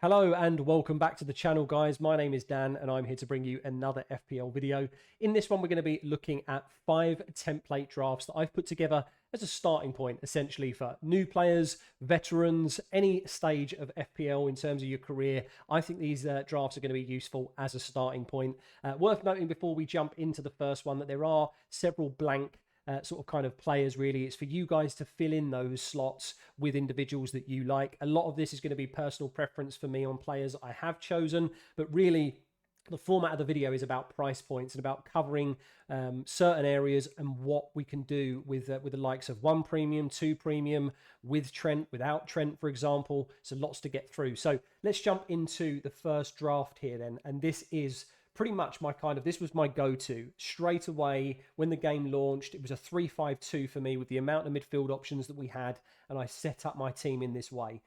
Hello and welcome back to the channel, guys. My name is Dan and I'm here to bring you another FPL video. In this one, we're going to be looking at 5 template drafts that I've put together as a starting point, essentially, for new players, veterans, any stage of FPL in terms of your career. I think these drafts are going to be useful as a starting point. Worth noting before we jump into the first one that there are several blank sort of kind of players. Really, it's for you guys to fill in those slots with individuals that you like. A lot of this is going to be personal preference for me on players I have chosen, but really the format of the video is about price points and about covering certain areas and what we can do with the likes of 1 premium, 2 premium, with Trent, without Trent, for example. So lots to get through. So let's jump into the first draft here then, and this is pretty much this was my go-to straight away when the game launched. It was a 3-5-2 for me with the amount of midfield options that we had, and I set up my team in this way.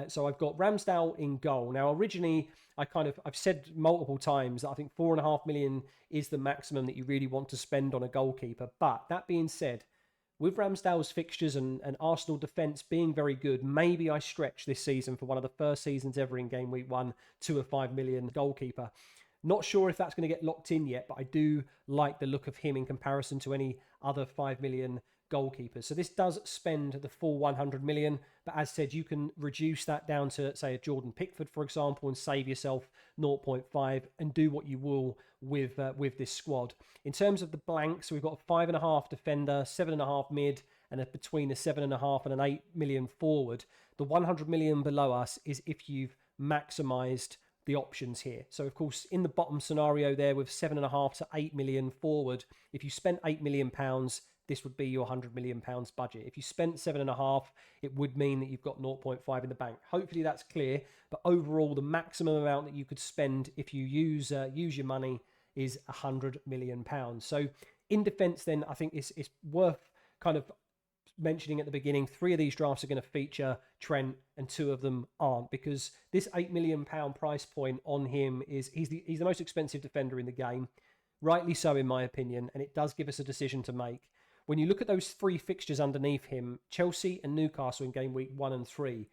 So I've got Ramsdale in goal. Now, originally, I've said multiple times that I think 4.5 million is the maximum that you really want to spend on a goalkeeper. But that being said, with Ramsdale's fixtures and Arsenal defence being very good, maybe I stretch this season for one of the first seasons ever in game week 1 to a 5 million goalkeeper. Not sure if that's going to get locked in yet, but I do like the look of him in comparison to any other 5 million goalkeepers. So this does spend the full 100 million, but as said, you can reduce that down to, say, a Jordan Pickford, for example, and save yourself 0.5 and do what you will with this squad. In terms of the blanks, we've got a 5.5 defender, 7.5 mid, and between a 7.5 and an 8 million forward. The 100 million below us is if you've maximised the options here. So of course, in the bottom scenario there with 7.5 to 8 million forward, if you spent 8 million pounds, this would be your 100 million pounds budget. If you spent 7.5, it would mean that you've got 0.5 in the bank. Hopefully that's clear, but overall the maximum amount that you could spend if you use your money is 100 million pounds. So in defense then, I think it's worth kind of mentioning at the beginning, 3 of these drafts are going to feature Trent and 2 of them aren't, because this 8 million pound price point on him is he's the most expensive defender in the game, rightly so in my opinion, and it does give us a decision to make. When you look at those 3 fixtures underneath him, Chelsea and Newcastle in game week 1 and 3,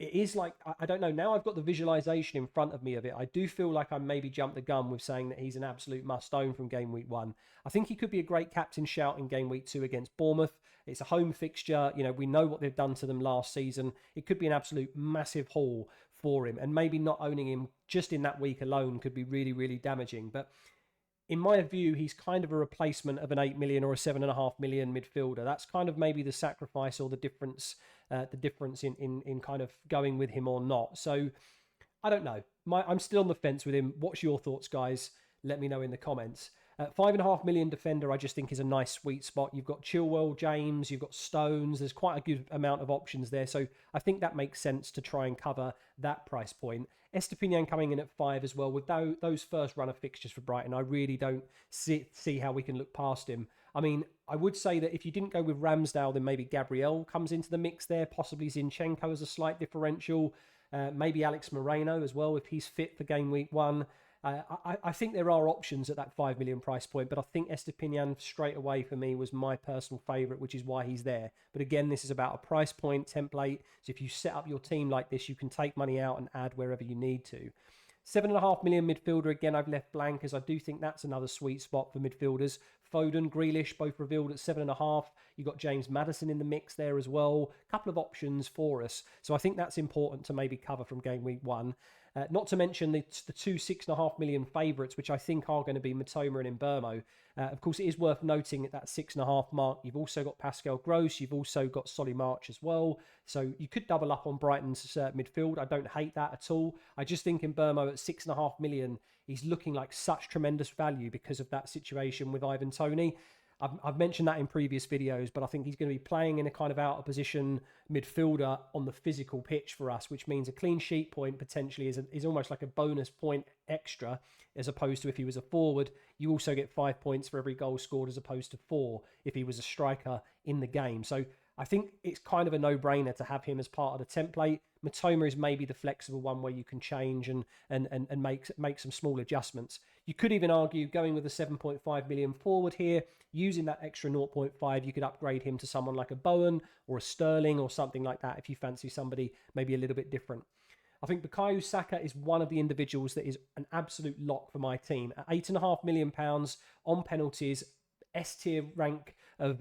it is like, I don't know, now I've got the visualization in front of me of it. I do feel like I maybe jumped the gun with saying that he's an absolute must-own from game week 1. I think he could be a great captain shout in game week 2 against Bournemouth. It's a home fixture. You know, we know what they've done to them last season. It could be an absolute massive haul for him. And maybe not owning him just in that week alone could be really, really damaging. But in my view, he's kind of a replacement of an 8 million or a 7.5 million midfielder. That's kind of maybe the sacrifice or the difference in kind of going with him or not. So I don't know. I'm still on the fence with him. What's your thoughts, guys? Let me know in the comments. 5.5 million defender, I just think is a nice sweet spot. You've got Chilwell, James, you've got Stones. There's quite a good amount of options there. So I think that makes sense to try and cover that price point. Estepinian coming in at 5 as well. With those first run of fixtures for Brighton, I really don't see how we can look past him. I mean, I would say that if you didn't go with Ramsdale, then maybe Gabriel comes into the mix there. Possibly Zinchenko as a slight differential. Maybe Alex Moreno as well if he's fit for game week 1. I think there are options at that 5 million price point, but I think Estepinian straight away for me was my personal favourite, which is why he's there. But again, this is about a price point template. So if you set up your team like this, you can take money out and add wherever you need to. 7.5 million midfielder, again, I've left blank as I do think that's another sweet spot for midfielders. Foden, Grealish, both revealed at 7.5. You've got James Maddison in the mix there as well. A couple of options for us. So I think that's important to maybe cover from game week 1. Not to mention the 2 6.5 million favourites, which I think are going to be Matoma and Mbeumo. Of course, it is worth noting at that 6.5 mark, you've also got Pascal Gross, you've also got Solly March as well. So you could double up on Brighton's midfield. I don't hate that at all. I just think Mbeumo at 6.5 million, he's looking like such tremendous value because of that situation with Ivan Toney. I've mentioned that in previous videos, but I think he's going to be playing in a kind of out of position midfielder on the physical pitch for us, which means a clean sheet point potentially is almost like a bonus point extra, as opposed to if he was a forward, you also get 5 points for every goal scored as opposed to 4 if he was a striker in the game. So I think it's kind of a no-brainer to have him as part of the template. Matoma is maybe the flexible one where you can change and make some small adjustments. You could even argue going with a 7.5 million forward here, using that extra 0.5, you could upgrade him to someone like a Bowen or a Sterling or something like that if you fancy somebody maybe a little bit different. I think Bukayo Saka is one of the individuals that is an absolute lock for my team. At £8.5 million on penalties, S tier rank of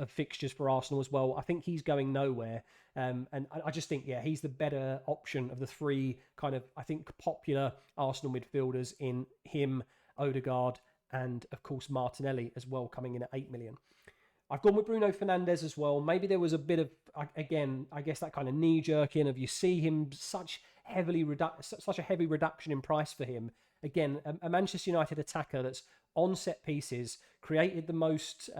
fixtures for Arsenal as well. I think he's going nowhere. And I just think, yeah, he's the better option of the three kind of, I think, popular Arsenal midfielders in him, Odegaard, and of course Martinelli as well, coming in at 8 million. I've gone with Bruno Fernandes as well. Maybe there was a bit of, again, I guess that kind of knee-jerking of you see him such a heavy reduction in price for him. Again, a Manchester United attacker that's on set pieces, created the most,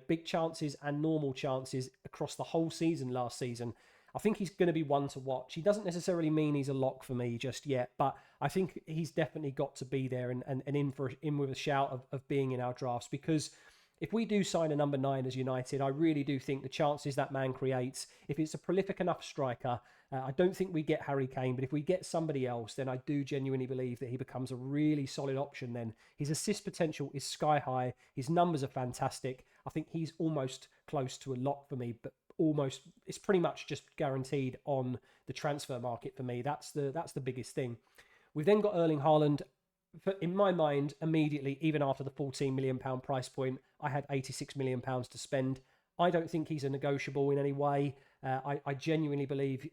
big chances and normal chances across the whole season last season. I think he's going to be one to watch. He doesn't necessarily mean he's a lock for me just yet, but I think he's definitely got to be there and in with a shout of being in our drafts, because if we do sign a number 9 as United, I really do think the chances that man creates, if it's a prolific enough striker, I don't think we get Harry Kane, but if we get somebody else, then I do genuinely believe that he becomes a really solid option then. His assist potential is sky high. His numbers are fantastic. I think he's almost close to a lock for me, but almost, it's pretty much just guaranteed on the transfer market for me. That's the biggest thing. We've then got Erling Haaland. In my mind, immediately, even after the £14 million price point, I had £86 million to spend. I don't think he's a negotiable in any way. I genuinely believe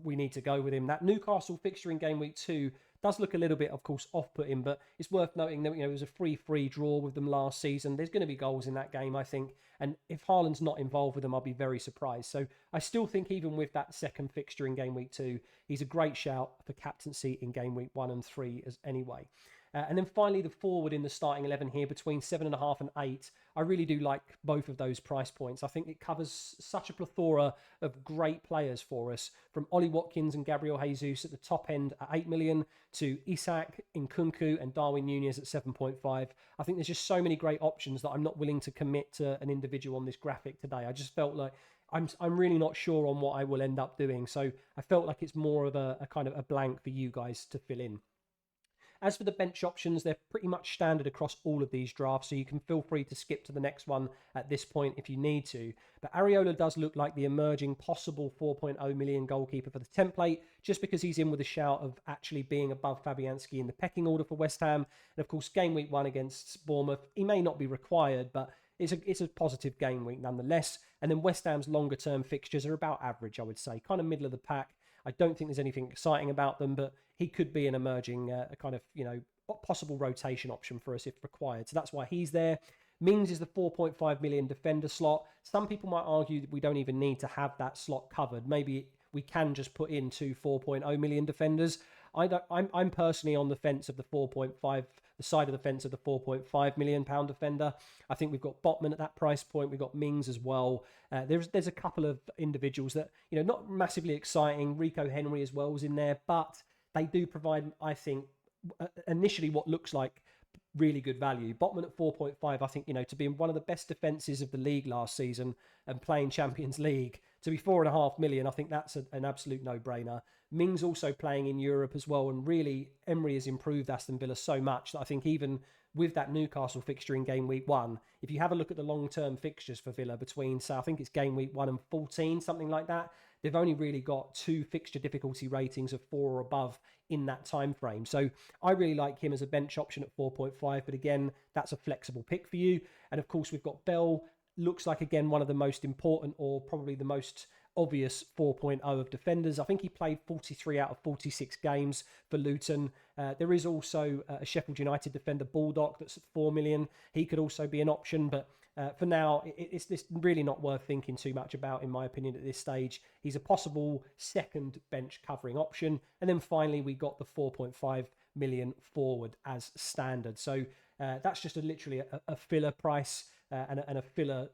we need to go with him. That Newcastle fixture in game week 2 does look a little bit, of course, off-putting, but it's worth noting that it was a 3-3 draw with them last season. There's going to be goals in that game, I think. And if Haaland's not involved with them, I'll be very surprised. So I still think even with that second fixture in game week 2, he's a great shout for captaincy in game week 1 and 3 as anyway. And then finally, the forward in the starting 11 here between 7.5 and 8. I really do like both of those price points. I think it covers such a plethora of great players for us, from Ollie Watkins and Gabriel Jesus at the top end at 8 million to Isak, Nkunku and Darwin Núñez at 7.5. I think there's just so many great options that I'm not willing to commit to an individual on this graphic today. I just felt like I'm really not sure on what I will end up doing. So I felt like it's more of a kind of a blank for you guys to fill in. As for the bench options, they're pretty much standard across all of these drafts, so you can feel free to skip to the next one at this point if you need to. But Areola does look like the emerging possible 4.0 million goalkeeper for the template, just because he's in with a shout of actually being above Fabianski in the pecking order for West Ham. And of course, game week 1 against Bournemouth, he may not be required, but it's a positive game week nonetheless. And then West Ham's longer term fixtures are about average, I would say, kind of middle of the pack. I don't think there's anything exciting about them, but he could be an emerging kind of, possible rotation option for us if required. So that's why he's there. Mings is the 4.5 million defender slot. Some people might argue that we don't even need to have that slot covered. Maybe we can just put in 2 4.0 million defenders. I'm personally on the fence of the 4.5, the side of the fence of the 4.5 million pound defender. I think we've got Botman at that price point. We've got Mings as well. There's a couple of individuals that, not massively exciting. Rico Henry as well was in there, but they do provide, I think, initially what looks like really good value. Botman at 4.5, I think, to be in one of the best defences of the league last season and playing Champions League, to be 4.5 million, I think that's an absolute no-brainer. Mings also playing in Europe as well, and really Emery has improved Aston Villa so much that I think even with that Newcastle fixture in game week 1, if you have a look at the long-term fixtures for Villa between, so I think it's game week 1 and 14, something like that, they've only really got 2 fixture difficulty ratings of 4 or above in that time frame. So I really like him as a bench option at 4.5, but again, that's a flexible pick for you. And of course, we've got Bell, looks like, again, one of the most important or probably the most obvious 4.0 of defenders. I think he played 43 out of 46 games for Luton. There is also a Sheffield United defender, Baldock, that's at 4 million. He could also be an option, but for now, it's really not worth thinking too much about, in my opinion, at this stage. He's a possible second bench covering option. And then finally, we got the 4.5 million forward as standard. So that's just literally a filler price. And a filler,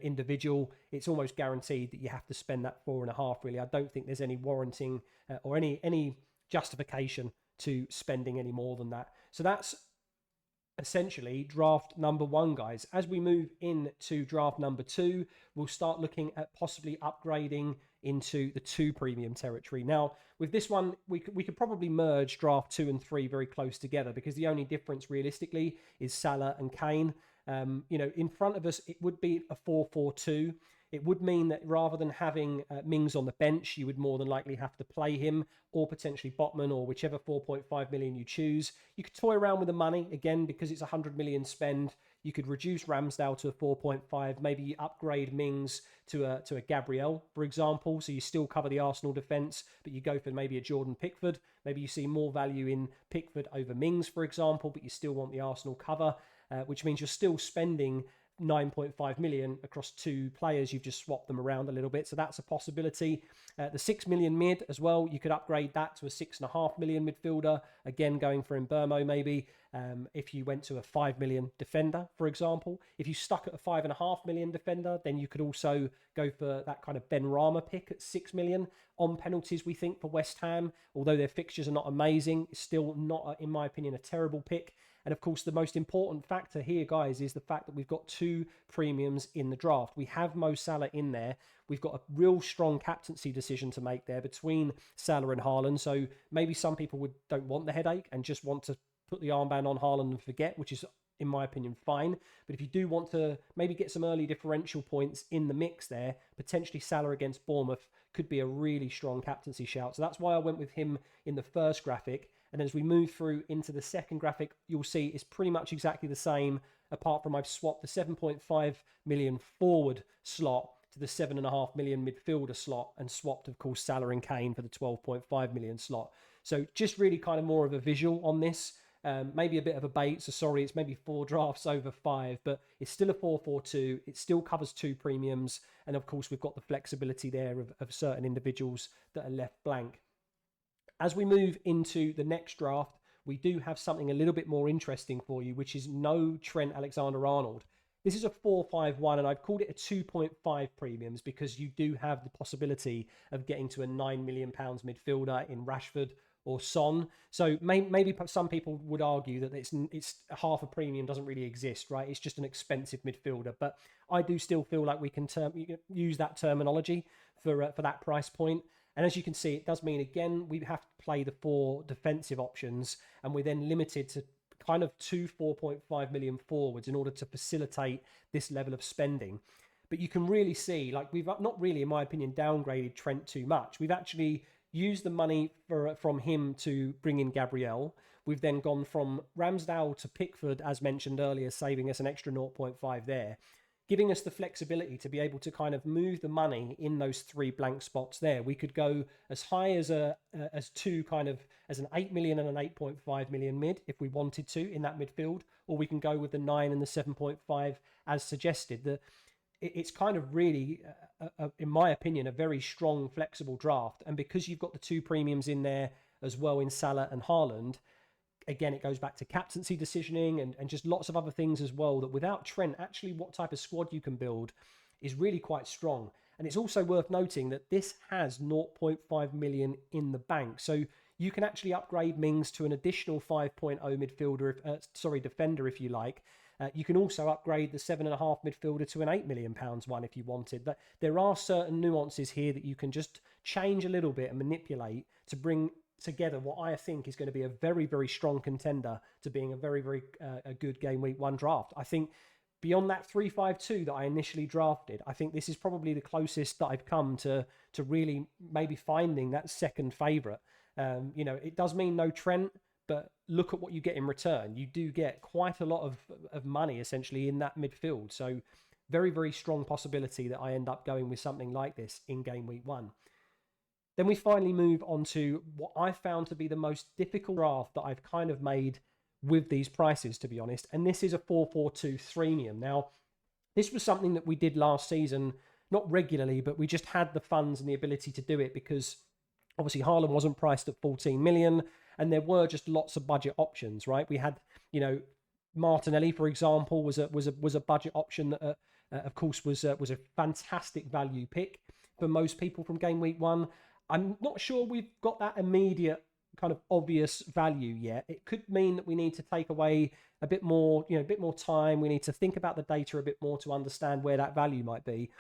individual. It's almost guaranteed that you have to spend that 4.5. Really, I don't think there's any warranting or any justification to spending any more than that. So that's essentially draft number 1, guys. As we move into draft number 2, we'll start looking at possibly upgrading into the 2 premium territory. Now, with this one, we could probably merge draft 2 and 3 very close together, because the only difference realistically is Salah and Kane. In front of us, it would be a 4-4-2. It would mean that rather than having Mings on the bench, you would more than likely have to play him, or potentially Botman, or whichever 4.5 million you choose. You could toy around with the money, again, because it's 100 million spend. You could reduce Ramsdale to a 4.5, maybe you upgrade Mings to a Gabriel, for example, so you still cover the Arsenal defence, but you go for maybe a Jordan Pickford. Maybe you see more value in Pickford over Mings, for example, but you still want the Arsenal cover, which means you're still spending 9.5 million across two players. You've just swapped them around a little bit, so that's a possibility. The 6 million mid as well, you could upgrade that to a 6.5 million midfielder, again going for Mbermo maybe. If you went to a 5 million defender, for example. If you stuck at a 5.5 million defender, then you could also go for that kind of Ben Rama pick at 6 million. On penalties, we think, for West Ham, although their fixtures are not amazing, it's still not, in my opinion, a terrible pick. And of course, the most important factor here, guys, is the fact that we've got two premiums in the draft. We have Mo Salah in there. We've got a real strong captaincy decision to make there between Salah and Haaland. So maybe some people don't want the headache and just want to put the armband on Haaland and forget, which is, in my opinion, fine. But if you do want to maybe get some early differential points in the mix there, potentially Salah against Bournemouth could be a really strong captaincy shout. So that's why I went with him in the first graphic. And as we move through into the second graphic, you'll see it's pretty much exactly the same, apart from I've swapped the 7.5 million forward slot to the 7.5 million midfielder slot, and swapped, of course, Salah and Kane for the 12.5 million slot. So just really kind of more of a visual on this. Maybe a bit of a bait. So sorry, it's maybe 4 drafts over 5, but it's still a 4-4-2. It still covers 2 premiums. And of course, we've got the flexibility there of certain individuals that are left blank. As we move into the next draft, we do have something a little bit more interesting for you, which is no Trent Alexander-Arnold. This is a 4-5-1, and I've called it a 2.5 premiums because you do have the possibility of getting to a £9 million midfielder in Rashford or Son. So maybe some people would argue that it's half a premium doesn't really exist, right? It's just an expensive midfielder. But I do still feel like we can use that terminology for that price point. And as you can see, it does mean, again, we have to play the 4 defensive options, and we're then limited to kind of 2 4.5 million forwards in order to facilitate this level of spending. But you can really see, like, we've not really, in my opinion, downgraded Trent too much. We've actually used the money from him to bring in Gabriel. We've then gone from Ramsdale to Pickford, as mentioned earlier, saving us an extra 0.5 there, giving us the flexibility to be able to kind of move the money in those 3 blank spots there. We could go as high as an 8 million and an 8.5 million mid if we wanted to in that midfield, or we can go with the 9 and the 7.5 as suggested. It's kind of really, in my opinion, a very strong, flexible draft. And because you've got the 2 premiums in there as well in Salah and Haaland, again, it goes back to captaincy decisioning and just lots of other things as well, that without Trent, actually what type of squad you can build is really quite strong. And it's also worth noting that this has 0.5 million in the bank. So you can actually upgrade Mings to an additional 5.0 midfielder, defender, if you like. You can also upgrade the 7.5 midfielder to an £8 million one if you wanted. But there are certain nuances here that you can just change a little bit and manipulate to bring together what I think is going to be a very, very strong contender to being a very, very a good game week 1 draft. I think beyond that 3-5-2 that I initially drafted, I think this is probably the closest that I've come to really maybe finding that second favourite. It does mean no Trent, but look at what you get in return. You do get quite a lot of money essentially in that midfield. So very, very strong possibility that I end up going with something like this in game week 1. Then we finally move on to what I found to be the most difficult draft that I've kind of made with these prices, to be honest. And this is a 4-4-2 Threemium. Now, this was something that we did last season, not regularly, but we just had the funds and the ability to do it because obviously Haaland wasn't priced at 14 million and there were just lots of budget options, right? We had, Martinelli, for example, was a budget option that, of course, was a fantastic value pick for most people from game week 1. I'm not sure we've got that immediate kind of obvious value yet. It could mean that we need to take away a bit more time. We need to think about the data a bit more to understand where that value might be.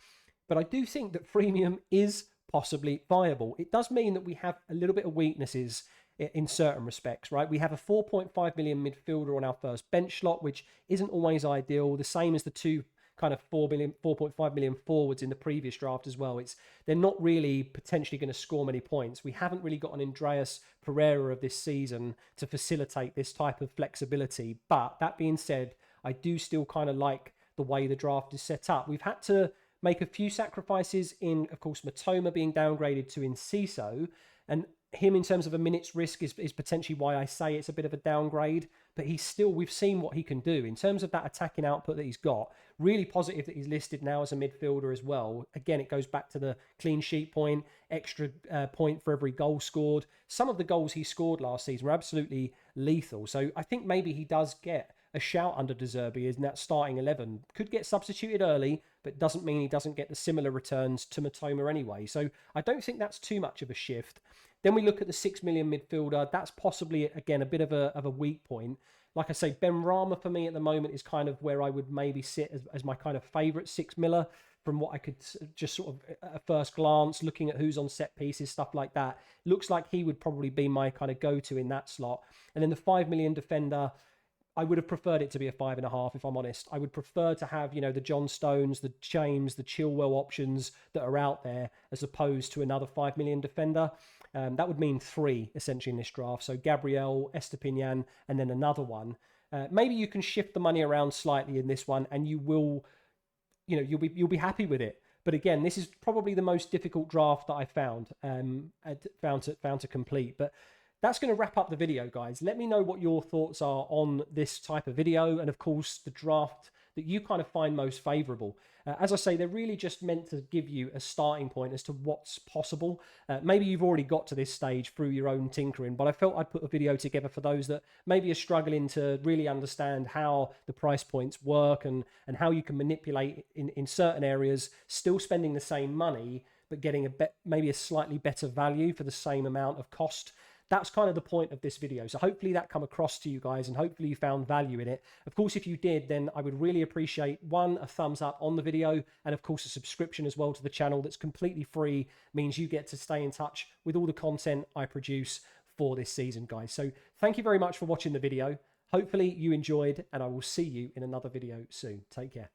But I do think that Threemium is possibly viable. It does mean that we have a little bit of weaknesses in certain respects, right? We have a 4.5 million midfielder on our first bench slot, which isn't always ideal. The same as the 2 kind of 4.5 million forwards in the previous draft as well. They're not really potentially going to score many points. We haven't really got an Andreas Pereira of this season to facilitate this type of flexibility. But that being said, I do still kind of like the way the draft is set up. We've had to make a few sacrifices in, of course, Matoma being downgraded to Enciso, and him in terms of a minutes risk is potentially why I say it's a bit of a downgrade, but we've seen what he can do in terms of that attacking output that he's got. Really positive that he's listed now as a midfielder as well. Again, it goes back to the clean sheet point, extra point for every goal scored. Some of the goals he scored last season were absolutely lethal. So I think maybe he does get a shout under De Zerbi in that starting 11. Could get substituted early, but doesn't mean he doesn't get the similar returns to Matoma anyway. So I don't think that's too much of a shift. Then we look at the 6 million midfielder. That's possibly, again, a bit of a weak point. Like I say, Ben Rama for me at the moment is kind of where I would maybe sit as my kind of favourite 6 miller from what I could just sort of at a first glance, looking at who's on set pieces, stuff like that. Looks like he would probably be my kind of go-to in that slot. And then the 5 million defender, I would have preferred it to be a 5.5, if I'm honest. I would prefer to have, the John Stones, the James, the Chilwell options that are out there, as opposed to another 5 million defender. That would mean 3, essentially, in this draft. So Gabriel, Estepinian, and then another one. Maybe you can shift the money around slightly in this one, and you will, you'll be happy with it. But again, this is probably the most difficult draft that I found to complete. But that's going to wrap up the video, guys. Let me know what your thoughts are on this type of video, and of course the draft that you kind of find most favorable. As I say, they're really just meant to give you a starting point as to what's possible. Maybe you've already got to this stage through your own tinkering, but I felt I'd put a video together for those that maybe are struggling to really understand how the price points work and how you can manipulate in certain areas, still spending the same money, but getting maybe a slightly better value for the same amount of cost. That's kind of the point of this video. So hopefully that come across to you guys, and hopefully you found value in it. Of course, if you did, then I would really appreciate, one, a thumbs up on the video, and of course a subscription as well to the channel that's completely free, means you get to stay in touch with all the content I produce for this season, guys. So thank you very much for watching the video. Hopefully you enjoyed, and I will see you in another video soon. Take care.